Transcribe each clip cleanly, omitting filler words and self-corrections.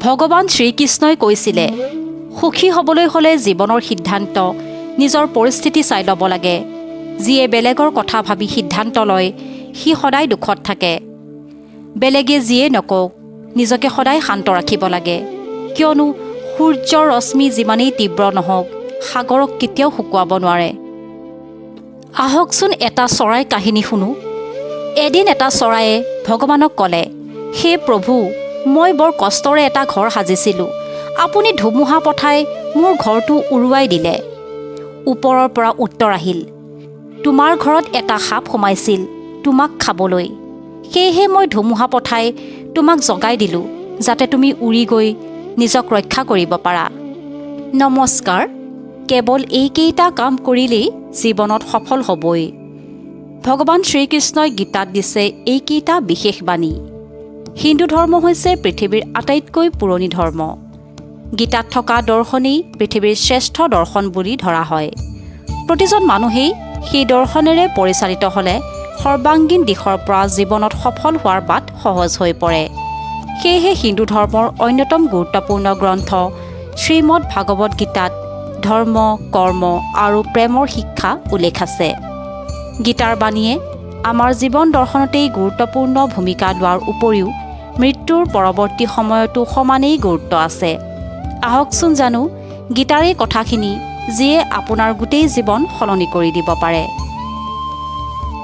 ভগৱান শ্ৰীকৃষ্ণই কৈছিলে সুখী হ'বলৈ হ'লে জীৱনৰ সিদ্ধান্ত নিজৰ পৰিস্থিতি চাই ল'ব লাগে। যিয়ে বেলেগৰ কথা ভাবি সিদ্ধান্ত লয় সি সদায় দুখত থাকে। বেলেগে যিয়ে নকওক নিজকে সদায় শান্ত ৰাখিব লাগে, কিয়নো সূৰ্যৰ ৰশ্মি যিমানেই তীব্ৰ নহওক সাগৰক কেতিয়াও শুকুৱাব নোৱাৰে। আহকচোন এটা চৰাই কাহিনী শুনো। এদিন এটা চৰায়ে ভগৱানক ক'লে, হে প্ৰভু, মই বৰ কষ্টৰে এটা ঘৰ সাজিছিলোঁ, আপুনি ধুমুহা পঠাই মোৰ ঘৰটো উৰুৱাই দিলে। ওপৰৰ পৰা উত্তৰ আহিল, তোমাৰ ঘৰত এটা সাপ সোমাইছিল তোমাক খাবলৈ, সেয়েহে মই ধুমুহা পঠাই তোমাক জগাই দিলোঁ যাতে তুমি উৰি গৈ নিজক ৰক্ষা কৰিব পাৰা। নমস্কাৰ, কেৱল এইকেইটা কাম কৰিলেই জীৱনত সফল হ'বই। ভগৱান শ্ৰীকৃষ্ণই গীতাত দিছে এইকেইটা বিশেষ বাণী। হিন্দু ধৰ্ম হৈছে পৃথিৱীৰ আটাইতকৈ পুৰণি ধৰ্ম। গীতাত থকা দৰ্শনেই পৃথিৱীৰ শ্ৰেষ্ঠ দৰ্শন বুলি ধৰা হয়। প্ৰতিজন মানুহেই সেই দৰ্শনেৰে পৰিচালিত হ'লে সৰ্বাংগীন দিশৰ পৰা জীৱনত সফল হোৱাৰ বাট সহজ হৈ পৰে। সেয়েহে হিন্দু ধৰ্মৰ অন্যতম গুৰুত্বপূৰ্ণ গ্ৰন্থ শ্ৰীমদ ভাগৱত গীতাত ধৰ্ম, কৰ্ম আৰু প্ৰেমৰ শিক্ষা উল্লেখ আছে। গীতাৰ বাণীয়ে আমাৰ জীৱন দৰ্শনতেই গুৰুত্বপূৰ্ণ ভূমিকা লোৱাৰ উপৰিও মৃত্যুৰ পৰৱৰ্তী সময়তো সমানেই গুৰুত্ব আছে। আহকচোন জানো গীতাৰে কথাখিনি যিয়ে আপোনাৰ গোটেই জীৱন সলনি কৰি দিব পাৰে।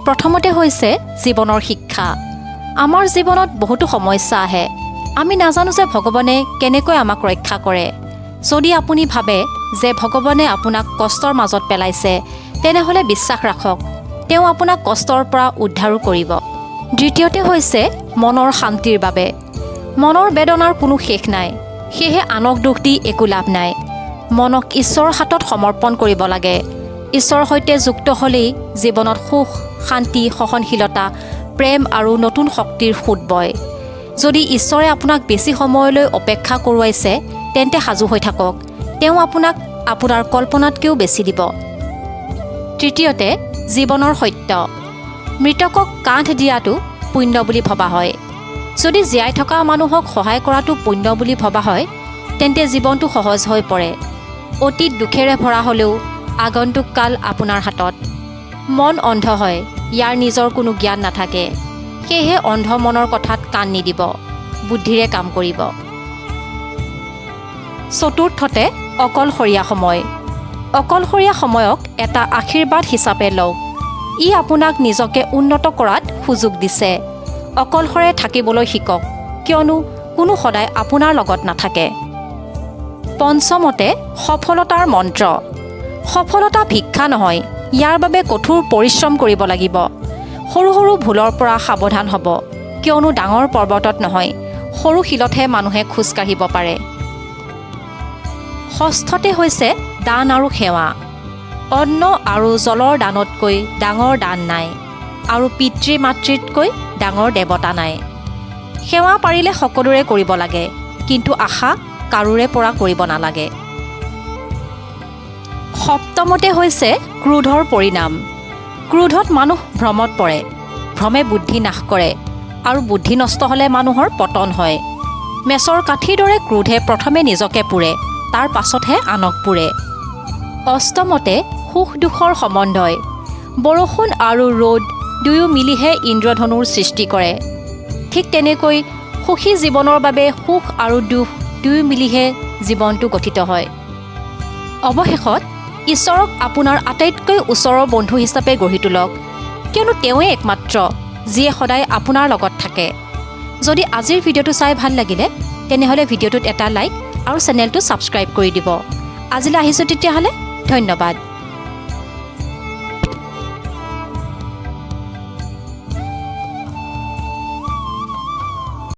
প্ৰথমতে হৈছে জীৱনৰ শিক্ষা। আমাৰ জীৱনত বহুতো সমস্যা আহে, আমি নাজানো যে ভগৱানে কেনেকৈ আমাক ৰক্ষা কৰে। যদি আপুনি ভাবে যে ভগৱানে আপোনাক কষ্টৰ মাজত পেলাইছে, তেনেহ'লে বিশ্বাস ৰাখক তেওঁ আপোনাক কষ্টৰ পৰা উদ্ধাৰো কৰিব। দ্বিতীয়তে হৈছে মনৰ শান্তিৰ বাবে। মনৰ বেদনাৰ কোনো শেষ নাই, সেয়েহে আনক দোষ দি একো লাভ নাই। মনক ঈশ্বৰৰ হাতত সমৰ্পণ কৰিব লাগে। ঈশ্বৰৰ সৈতে যুক্ত হ'লেই জীৱনত সুখ, শান্তি, সহনশীলতা, প্ৰেম আৰু নতুন শক্তিৰ সোঁত বয়। যদি ঈশ্বৰে আপোনাক বেছি সময়লৈ অপেক্ষা কৰোৱাইছে তেন্তে সাজু হৈ থাকক, তেওঁ আপোনাক আপোনাৰ কল্পনাতকৈও বেছি দিব। তৃতীয়তে জীৱনৰ সত্য। মৃতকক কান্ধ দিয়াটো পুণ্য বুলি ভবা হয়। যদি জীয়াই থকা মানুহক সহায় কৰাটো পুণ্য বুলি ভবা হয় তেন্তে জীৱনটো সহজ হৈ পৰে। অতীত দুখেৰে ভৰা হ'লেও আগন্তুক কাল আপোনাৰ হাতত। মন অন্ধ হয়, ইয়াৰ নিজৰ কোনো জ্ঞান নাথাকে। সেয়েহে অন্ধ মনৰ কথাত কাণ নিদিব, বুদ্ধিৰে কাম কৰিব। চতুৰ্থতে অকলশৰীয়া সময়। অকলশৰীয়া সময়ক এটা আশীৰ্বাদ হিচাপে লওক। ই আপোনাক নিজকে উন্নত কৰাত সুযোগ দিছে। অকলশৰে থাকিবলৈ শিকক, কিয়নো কোনো সদায় আপোনাৰ লগত নাথাকে। পঞ্চমতে সফলতাৰ মন্ত্ৰ। সফলতা ভিক্ষা নহয়, ইয়াৰ বাবে কঠোৰ পৰিশ্ৰম কৰিব লাগিব। সৰু সৰু ভুলৰ পৰা সাৱধান হ'ব, কিয়নো ডাঙৰ পৰ্বতত নহয় সৰু শিলতহে মানুহে খোজ কাঢ়িব পাৰে। ষষ্ঠতে হৈছে দান আৰু সেৱা। অন্ন আৰু জলৰ দানতকৈ ডাঙৰ দান নাই, আৰু পিতৃ মাতৃতকৈ ডাঙৰ দেৱতা নাই। সেৱা পাৰিলে সকলোৰে কৰিব লাগে, কিন্তু আশা কাৰোৰে পৰা কৰিব নালাগে। সপ্তমতে হৈছে ক্ৰোধৰ পৰিণাম। ক্ৰোধত মানুহ ভ্ৰমত পৰে, ভ্ৰমে বুদ্ধি নাশ কৰে, আৰু বুদ্ধি নষ্ট হ'লে মানুহৰ পতন হয়। মেচৰ কাঠিৰ দৰে ক্ৰোধে প্ৰথমে নিজকে পুৰে, তাৰ পাছতহে আনক পুৰে। অষ্টমতে সুখ দুখৰ সম্বন্ধই। বৰষুণ আৰু ৰ'দ দুয়ো মিলিহে ইন্দ্ৰধনুৰ সৃষ্টি কৰে। ঠিক তেনেকৈ সুখী জীৱনৰ বাবে সুখ আৰু দুখ দুয়ো মিলিহে জীৱনটো গঠিত হয়। অৱশেষত ঈশ্বৰক আপোনাৰ আটাইতকৈ ওচৰৰ বন্ধু হিচাপে গঢ়ি তোলক, কিয়নো তেওঁৱেই একমাত্ৰ যিয়ে সদায় আপোনাৰ লগত থাকে। যদি আজিৰ ভিডিঅ'টো চাই ভাল লাগিলে তেনেহ'লে ভিডিঅ'টোত এটা লাইক আৰু চেনেলটো ছাবস্ক্ৰাইব কৰি দিব। আজিলৈ আহিছোঁ তেতিয়াহ'লে, ধন্যবাদ।